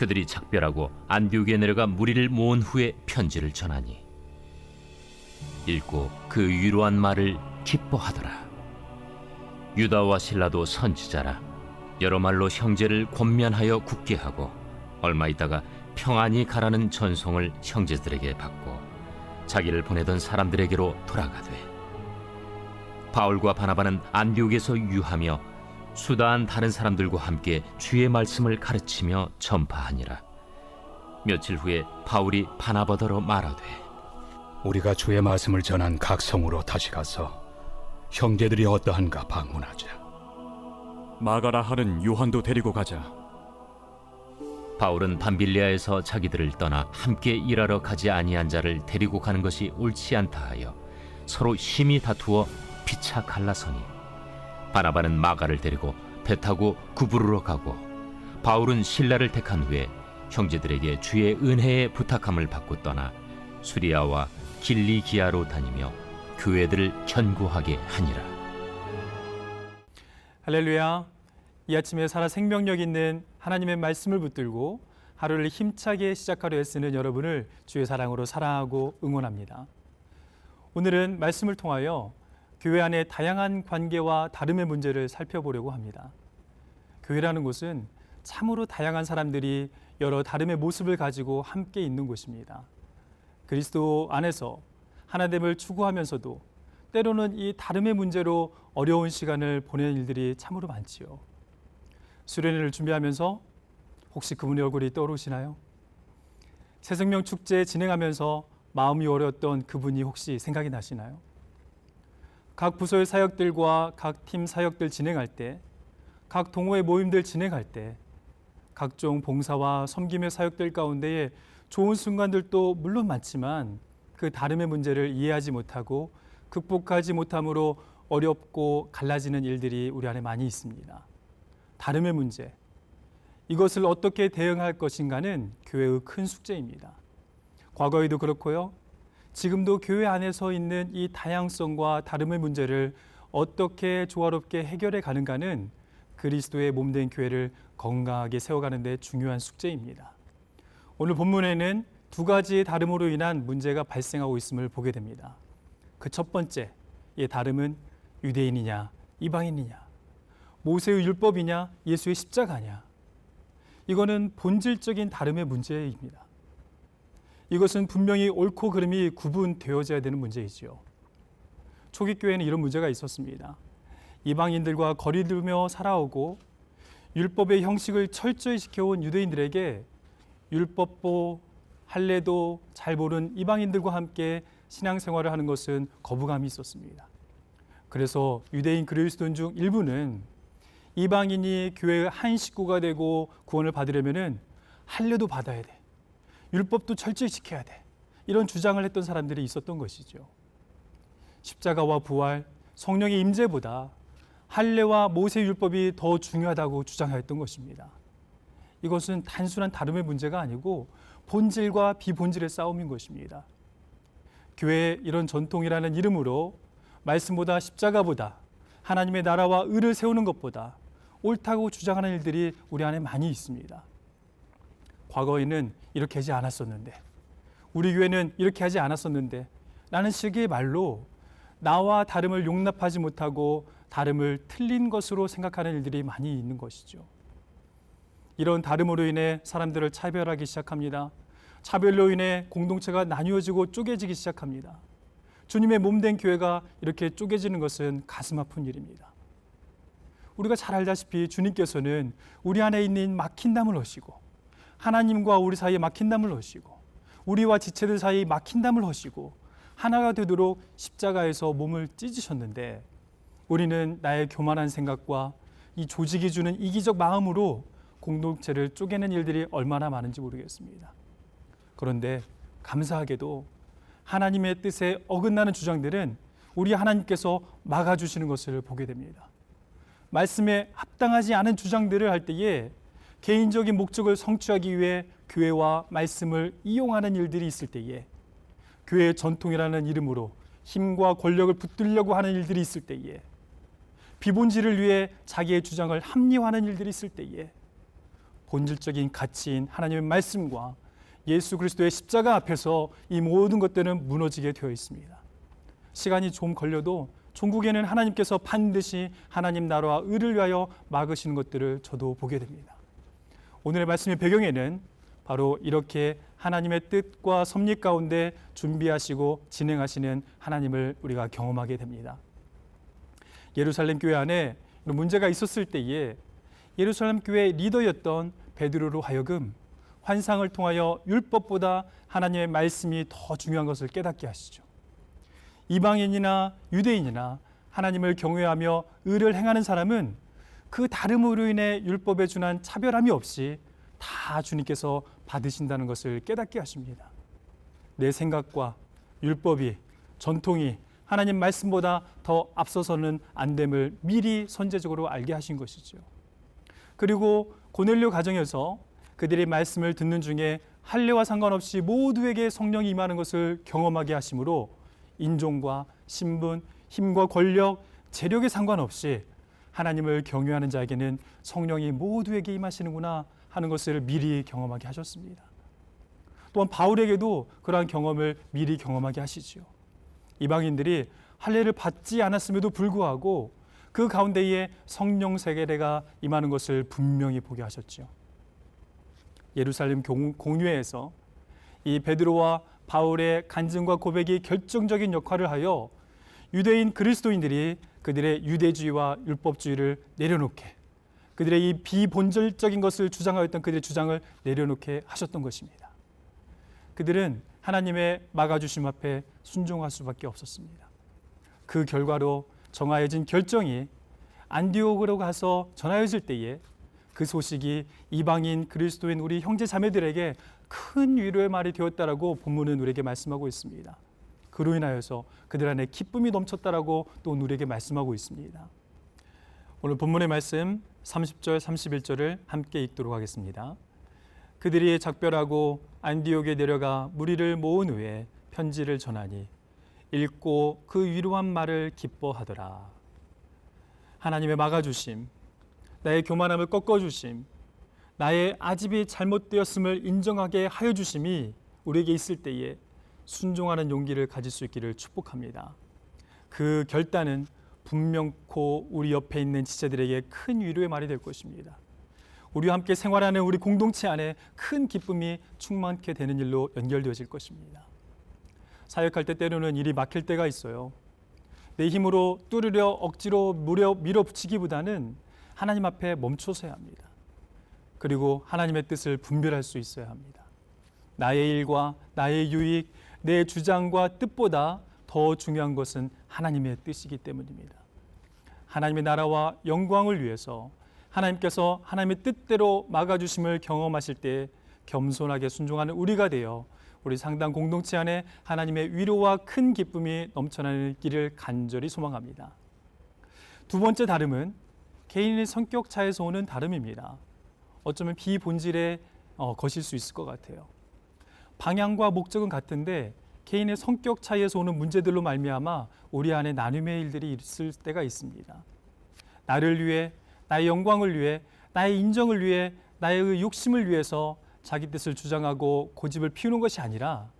그들이 작별하고 안디옥에 내려가 무리를 모은 후에 편지를 전하니 읽고 그 위로한 말을 기뻐하더라. 유다와 실라도 선지자라 여러 말로 형제를 권면하여 굳게 하고 얼마 있다가 평안히 가라는 전송을 형제들에게 받고 자기를 보내던 사람들에게로 돌아가되 바울과 바나바는 안디옥에서 유하며 수다한 다른 사람들과 함께 주의 말씀을 가르치며 전파하니라. 며칠 후에 바울이 바나바더러 말하되 우리가 주의 말씀을 전한 각 성으로 다시 가서 형제들이 어떠한가 방문하자. 마가라 하는 요한도 데리고 가자. 바울은 밤빌리아에서 자기들을 떠나 함께 일하러 가지 아니한 자를 데리고 가는 것이 옳지 않다 하여 서로 심히 다투어 피차 갈라서니 바나바는 마가를 데리고 배 타고 구부르러 가고 바울은 실라를 택한 후에 형제들에게 주의 은혜에 부탁함을 받고 떠나 수리아와 길리기아로 다니며 교회들을 견고하게 하니라. 할렐루야. 이 아침에 살아 생명력 있는 하나님의 말씀을 붙들고 하루를 힘차게 시작하려 애쓰는 여러분을 주의 사랑으로 사랑하고 응원합니다. 오늘은 말씀을 통하여 교회 안의 다양한 관계와 다름의 문제를 살펴보려고 합니다. 교회라는 곳은 참으로 다양한 사람들이 여러 다름의 모습을 가지고 함께 있는 곳입니다. 그리스도 안에서 하나됨을 추구하면서도 때로는 이 다름의 문제로 어려운 시간을 보내는 일들이 참으로 많지요. 수련회를 준비하면서 혹시 그분의 얼굴이 떠오르시나요? 새생명 축제 진행하면서 마음이 어려웠던 그분이 혹시 생각이 나시나요? 각 부서의 사역들과 각 팀 사역들 진행할 때, 각 동호회 모임들 진행할 때, 각종 봉사와 섬김의 사역들 가운데에 좋은 순간들도 물론 많지만 그 다름의 문제를 이해하지 못하고 극복하지 못함으로 어렵고 갈라지는 일들이 우리 안에 많이 있습니다. 다름의 문제, 이것을 어떻게 대응할 것인가는 교회의 큰 숙제입니다. 과거에도 그렇고요. 지금도 교회 안에서 있는 이 다양성과 다름의 문제를 어떻게 조화롭게 해결해 가는가는 그리스도의 몸된 교회를 건강하게 세워가는 데 중요한 숙제입니다. 오늘 본문에는 두 가지의 다름으로 인한 문제가 발생하고 있음을 보게 됩니다. 그 첫 번째, 이 다름은 유대인이냐 이방인이냐, 모세의 율법이냐 예수의 십자가냐, 이거는 본질적인 다름의 문제입니다. 이것은 분명히 옳고 그름이 구분되어져야 되는 문제이지요. 초기 교회는 이런 문제가 있었습니다. 이방인들과 거리 두며 살아오고 율법의 형식을 철저히 지켜온 유대인들에게 율법도 할례도 잘 모르는 이방인들과 함께 신앙생활을 하는 것은 거부감이 있었습니다. 그래서 유대인 그리스도인 중 일부는 이방인이 교회의 한 식구가 되고 구원을 받으려면 할례도 받아야 돼, 율법도 철저히 지켜야 돼, 이런 주장을 했던 사람들이 있었던 것이죠. 십자가와 부활, 성령의 임재보다 할례와 모세 율법이 더 중요하다고 주장하였던 것입니다. 이것은 단순한 다름의 문제가 아니고 본질과 비본질의 싸움인 것입니다. 교회의 이런 전통이라는 이름으로 말씀보다 십자가보다 하나님의 나라와 의를 세우는 것보다 옳다고 주장하는 일들이 우리 안에 많이 있습니다. 과거에는 이렇게 하지 않았었는데, 우리 교회는 이렇게 하지 않았었는데 라는 식의 말로 나와 다름을 용납하지 못하고 다름을 틀린 것으로 생각하는 일들이 많이 있는 것이죠. 이런 다름으로 인해 사람들을 차별하기 시작합니다. 차별로 인해 공동체가 나뉘어지고 쪼개지기 시작합니다. 주님의 몸된 교회가 이렇게 쪼개지는 것은 가슴 아픈 일입니다. 우리가 잘 알다시피 주님께서는 우리 안에 있는 막힌 담을 허시고, 하나님과 우리 사이에 막힌 담을 허시고, 우리와 지체들 사이에 막힌 담을 허시고 하나가 되도록 십자가에서 몸을 찢으셨는데, 우리는 나의 교만한 생각과 이 조직이 주는 이기적 마음으로 공동체를 쪼개는 일들이 얼마나 많은지 모르겠습니다. 그런데 감사하게도 하나님의 뜻에 어긋나는 주장들은 우리 하나님께서 막아주시는 것을 보게 됩니다. 말씀에 합당하지 않은 주장들을 할 때에 개인적인 목적을 성취하기 위해 교회와 말씀을 이용하는 일들이 있을 때에, 교회의 전통이라는 이름으로 힘과 권력을 붙들려고 하는 일들이 있을 때에, 비본질을 위해 자기의 주장을 합리화하는 일들이 있을 때에 본질적인 가치인 하나님의 말씀과 예수 그리스도의 십자가 앞에서 이 모든 것들은 무너지게 되어 있습니다. 시간이 좀 걸려도 종국에는 하나님께서 반드시 하나님 나라와 의를 위하여 막으시는 것들을 저도 보게 됩니다. 오늘의 말씀의 배경에는 바로 이렇게 하나님의 뜻과 섭리 가운데 준비하시고 진행하시는 하나님을 우리가 경험하게 됩니다. 예루살렘 교회 안에 문제가 있었을 때에 예루살렘 교회의 리더였던 베드로로 하여금 환상을 통하여 율법보다 하나님의 말씀이 더 중요한 것을 깨닫게 하시죠. 이방인이나 유대인이나 하나님을 경외하며 의를 행하는 사람은 그 다름으로 인해 율법에 준한 차별함이 없이 다 주님께서 받으신다는 것을 깨닫게 하십니다. 내 생각과 율법이, 전통이 하나님 말씀보다 더 앞서서는 안 됨을 미리 선제적으로 알게 하신 것이죠. 그리고 고넬료 가정에서 그들의 말씀을 듣는 중에 할례와 상관없이 모두에게 성령이 임하는 것을 경험하게 하심으로 인종과 신분, 힘과 권력, 재력에 상관없이 하나님을 경외하는 자에게는 성령이 모두에게 임하시는구나 하는 것을 미리 경험하게 하셨습니다. 또한 바울에게도 그러한 경험을 미리 경험하게 하시지요. 이방인들이 할례를 받지 않았음에도 불구하고 그 가운데에 성령 세례가 임하는 것을 분명히 보게 하셨죠. 예루살렘 공회에서 이 베드로와 바울의 간증과 고백이 결정적인 역할을 하여 유대인 그리스도인들이 그들의 유대주의와 율법주의를 내려놓게, 그들의 이 비본질적인 것을 주장하였던 그들의 주장을 내려놓게 하셨던 것입니다. 그들은 하나님의 막아주심 앞에 순종할 수밖에 없었습니다. 그 결과로 정하여진 결정이 안디옥으로 가서 전하여질 때에 그 소식이 이방인 그리스도인 우리 형제 자매들에게 큰 위로의 말이 되었다라고 본문은 우리에게 말씀하고 있습니다. 그로 인하여서 그들 안에 기쁨이 넘쳤다라고 또 우리에게 말씀하고 있습니다. 오늘 본문의 말씀 30절 31절을 함께 읽도록 하겠습니다. 그들이 작별하고 안디옥에 내려가 무리를 모은 후에 편지를 전하니 읽고 그 위로한 말을 기뻐하더라. 하나님의 막아주심, 나의 교만함을 꺾어주심, 나의 아집이 잘못되었음을 인정하게 하여 주심이 우리에게 있을 때에 순종하는 용기를 가질 수 있기를 축복합니다. 그 결단은 분명코 우리 옆에 있는 지체들에게 큰 위로의 말이 될 것입니다. 우리와 함께 생활하는 우리 공동체 안에 큰 기쁨이 충만케 되는 일로 연결되어질 것입니다. 사역할 때 때로는 일이 막힐 때가 있어요. 내 힘으로 뚫으려 억지로 밀어붙이기보다는 하나님 앞에 멈춰서야 합니다. 그리고 하나님의 뜻을 분별할 수 있어야 합니다. 나의 일과 나의 유익, 내 주장과 뜻보다 더 중요한 것은 하나님의 뜻이기 때문입니다. 하나님의 나라와 영광을 위해서 하나님께서 하나님의 뜻대로 막아주심을 경험하실 때 겸손하게 순종하는 우리가 되어 우리 상당 공동체 안에 하나님의 위로와 큰 기쁨이 넘쳐나는 길을 간절히 소망합니다. 두 번째 다름은 개인의 성격 차에서 오는 다름입니다. 어쩌면 비본질의 것일 수 있을 것 같아요. 방향과 목적은 같은데 개인의 성격 차이에서 오는 문제들로 말미암아 우리 안에 나눔의 일들이 있을 때가 있습니다. 나를 위해, 나의 영광을 위해, 나의 인정을 위해, 나의 욕심을 위해서 자기 뜻을 주장하고 고집을 피우는 것이 아니라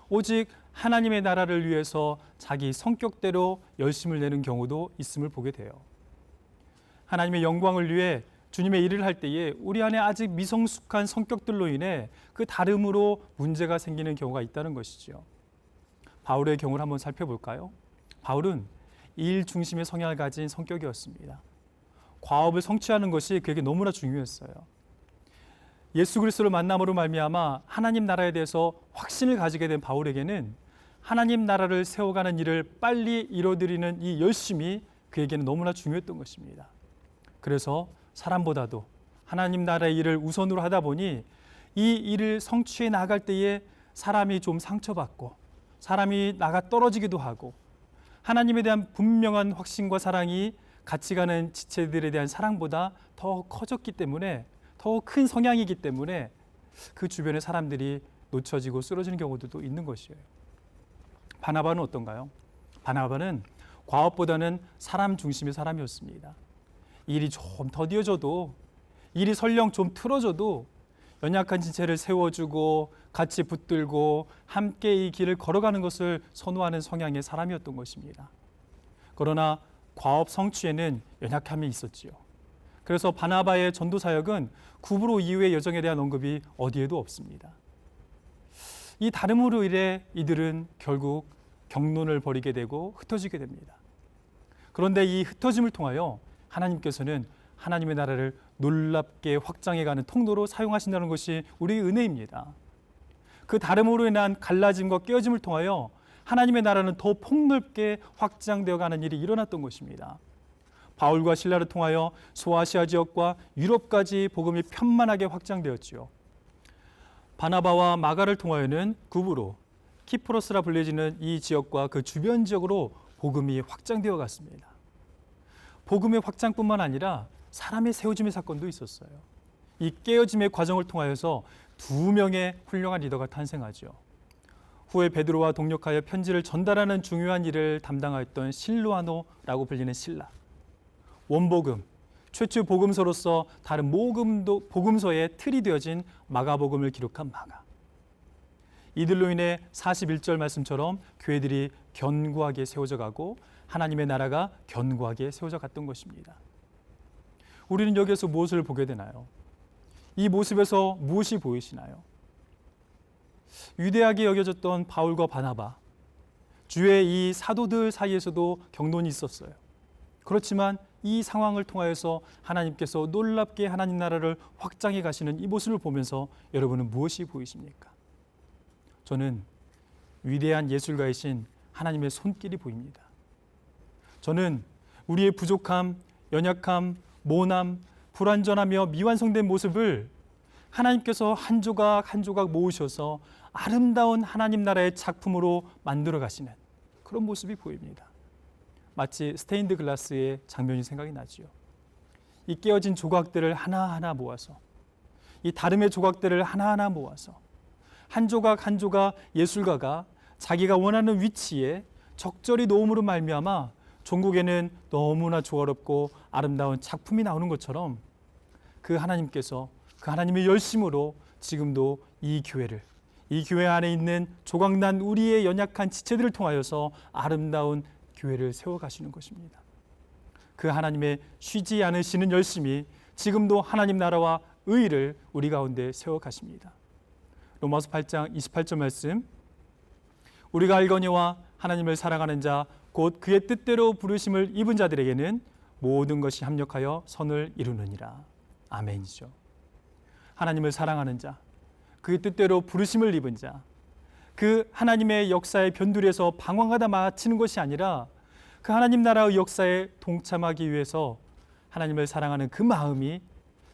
오직 하나님의 나라를 위해서 자기 성격대로 열심을 내는 경우도 있음을 보게 돼요. 하나님의 영광을 위해 주님의 일을 할 때에 우리 안에 아직 미성숙한 성격들로 인해 그 다름으로 문제가 생기는 경우가 있다는 것이죠. 바울의 경우를 한번 살펴볼까요? 바울은 일 중심의 성향을 가진 성격이었습니다. 과업을 성취하는 것이 그에게 너무나 중요했어요. 예수 그리스도를 만남으로 말미암아 하나님 나라에 대해서 확신을 가지게 된 바울에게는 하나님 나라를 세워가는 일을 빨리 이뤄드리는 이 열심이 그에게는 너무나 중요했던 것입니다. 그래서 사람보다도 하나님 나라의 일을 우선으로 하다 보니 이 일을 성취해 나갈 때에 사람이 좀 상처받고 사람이 나가 떨어지기도 하고 하나님에 대한 분명한 확신과 사랑이 같이 가는 지체들에 대한 사랑보다 더 커졌기 때문에 더 큰 성향이기 때문에 그 주변의 사람들이 놓쳐지고 쓰러지는 경우도 있는 것이에요. 바나바는 어떤가요? 바나바는 과업보다는 사람 중심의 사람이었습니다. 일이 좀 더디어져도 일이 설령 좀 틀어져도 연약한 지체를 세워주고 같이 붙들고 함께 이 길을 걸어가는 것을 선호하는 성향의 사람이었던 것입니다. 그러나 과업 성취에는 연약함이 있었지요. 그래서 바나바의 전도 사역은 구브로 이후의 여정에 대한 언급이 어디에도 없습니다. 이 다름으로 인해 이들은 결국 경론을 벌이게 되고 흩어지게 됩니다. 그런데 이 흩어짐을 통하여 하나님께서는 하나님의 나라를 놀랍게 확장해가는 통로로 사용하신다는 것이 우리의 은혜입니다. 그 다름으로 인한 갈라짐과 깨어짐을 통하여 하나님의 나라는 더 폭넓게 확장되어가는 일이 일어났던 것입니다. 바울과 실라를 통하여 소아시아 지역과 유럽까지 복음이 편만하게 확장되었지요. 바나바와 마가를 통하여는 구브로, 키프로스라 불려지는 이 지역과 그 주변 지역으로 복음이 확장되어 갔습니다. 복음의 확장뿐만 아니라 사람의 세워짐의 사건도 있었어요. 이 깨어짐의 과정을 통하여서 2명의 훌륭한 리더가 탄생하죠. 후에 베드로와 동력하여 편지를 전달하는 중요한 일을 담당하였던 실루아노라고 불리는 실라. 원복음, 최초 복음서로서 다른 복음서의 틀이 되어진 마가복음을 기록한 마가. 이들로 인해 41절 말씀처럼 교회들이 견고하게 세워져 가고 하나님의 나라가 견고하게 세워져 갔던 것입니다. 우리는 여기에서 무엇을 보게 되나요? 이 모습에서 무엇이 보이시나요? 위대하게 여겨졌던 바울과 바나바, 주의 이 사도들 사이에서도 경론이 있었어요. 그렇지만 이 상황을 통하여서 하나님께서 놀랍게 하나님 나라를 확장해 가시는 이 모습을 보면서 여러분은 무엇이 보이십니까? 저는 위대한 예술가이신 하나님의 손길이 보입니다. 저는 우리의 부족함, 연약함, 모남, 불완전하며 미완성된 모습을 하나님께서 한 조각 한 조각 모으셔서 아름다운 하나님 나라의 작품으로 만들어 가시는 그런 모습이 보입니다. 마치 스테인드 글라스의 장면이 생각이 나지요. 이 깨어진 조각들을 하나하나 모아서, 이 다름의 조각들을 하나하나 모아서 한 조각 한 조각 예술가가 자기가 원하는 위치에 적절히 놓음으로 말미암아 종국에는 너무나 조화롭고 아름다운 작품이 나오는 것처럼 그 하나님께서 그 하나님의 열심으로 지금도 이 교회를, 이 교회 안에 있는 조각난 우리의 연약한 지체들을 통하여서 아름다운 교회를 세워가시는 것입니다. 그 하나님의 쉬지 않으시는 열심이 지금도 하나님 나라와 의를 우리 가운데 세워가십니다. 로마서 8장 28절 말씀, 우리가 알거니와 하나님을 사랑하는 자 곧 그의 뜻대로 부르심을 입은 자들에게는 모든 것이 합력하여 선을 이루느니라. 아멘이죠. 하나님을 사랑하는 자, 그의 뜻대로 부르심을 입은 자, 그 하나님의 역사의 변두리에서 방황하다 마치는 것이 아니라 그 하나님 나라의 역사에 동참하기 위해서 하나님을 사랑하는 그 마음이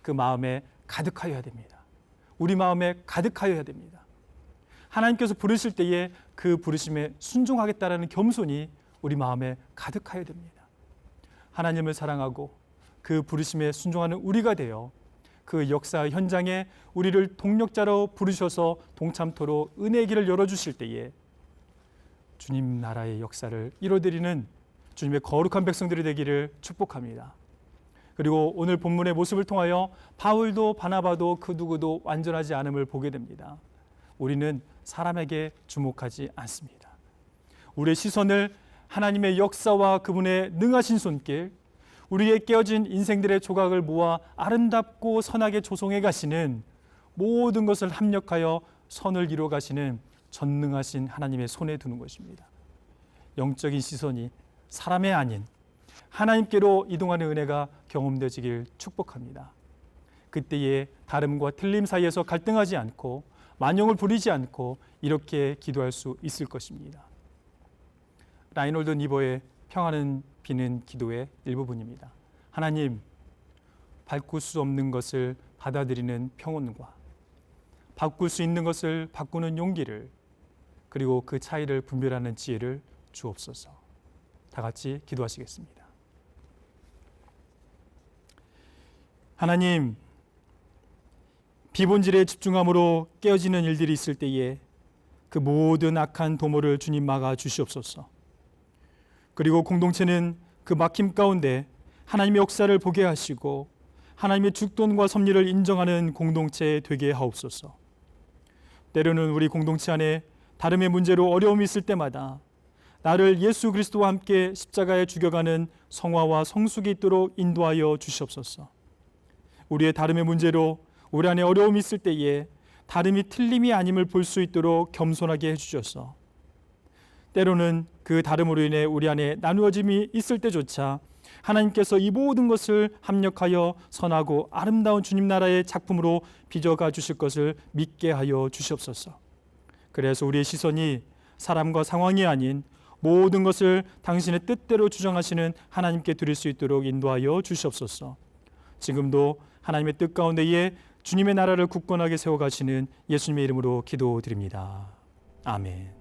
그 마음에 가득하여야 됩니다. 우리 마음에 가득하여야 됩니다. 하나님께서 부르실 때에 그 부르심에 순종하겠다라는 겸손이 우리 마음에 가득하여야 됩니다. 하나님을 사랑하고 그 부르심에 순종하는 우리가 되어 그 역사 현장에 우리를 동력자로 부르셔서 동참토로 은혜의 길을 열어주실 때에 주님 나라의 역사를 이뤄드리는 주님의 거룩한 백성들이 되기를 축복합니다. 그리고 오늘 본문의 모습을 통하여 바울도 바나바도 그 누구도 완전하지 않음을 보게 됩니다. 우리는 사람에게 주목하지 않습니다. 우리의 시선을 하나님의 역사와 그분의 능하신 손길, 우리의 깨어진 인생들의 조각을 모아 아름답고 선하게 조성해 가시는 모든 것을 합력하여 선을 이루어 가시는 전능하신 하나님의 손에 두는 것입니다. 영적인 시선이 사람의 아닌 하나님께로 이동하는 은혜가 경험되시길 축복합니다. 그때에 다름과 틀림 사이에서 갈등하지 않고 만용을 부리지 않고 이렇게 기도할 수 있을 것입니다. 라이놀드 니버의 평화는 비는 기도의 일부분입니다. 하나님, 바꿀 수 없는 것을 받아들이는 평온과 바꿀 수 있는 것을 바꾸는 용기를, 그리고 그 차이를 분별하는 지혜를 주옵소서. 다 같이 기도하시겠습니다. 하나님, 비본질에 집중함으로 깨어지는 일들이 있을 때에 그 모든 악한 도모를 주님 막아 주시옵소서. 그리고 공동체는 그 막힘 가운데 하나님의 역사를 보게 하시고 하나님의 주권과 섭리를 인정하는 공동체 되게 하옵소서. 때로는 우리 공동체 안에 다름의 문제로 어려움이 있을 때마다 나를 예수 그리스도와 함께 십자가에 죽여가는 성화와 성숙이 있도록 인도하여 주시옵소서. 우리의 다름의 문제로 우리 안에 어려움이 있을 때에 다름이 틀림이 아님을 볼 수 있도록 겸손하게 해주셔서 때로는 그 다름으로 인해 우리 안에 나누어짐이 있을 때조차 하나님께서 이 모든 것을 합력하여 선하고 아름다운 주님 나라의 작품으로 빚어가 주실 것을 믿게 하여 주시옵소서. 그래서 우리의 시선이 사람과 상황이 아닌 모든 것을 당신의 뜻대로 주장하시는 하나님께 드릴 수 있도록 인도하여 주시옵소서. 지금도 하나님의 뜻 가운데에 주님의 나라를 굳건하게 세워가시는 예수님의 이름으로 기도드립니다. 아멘.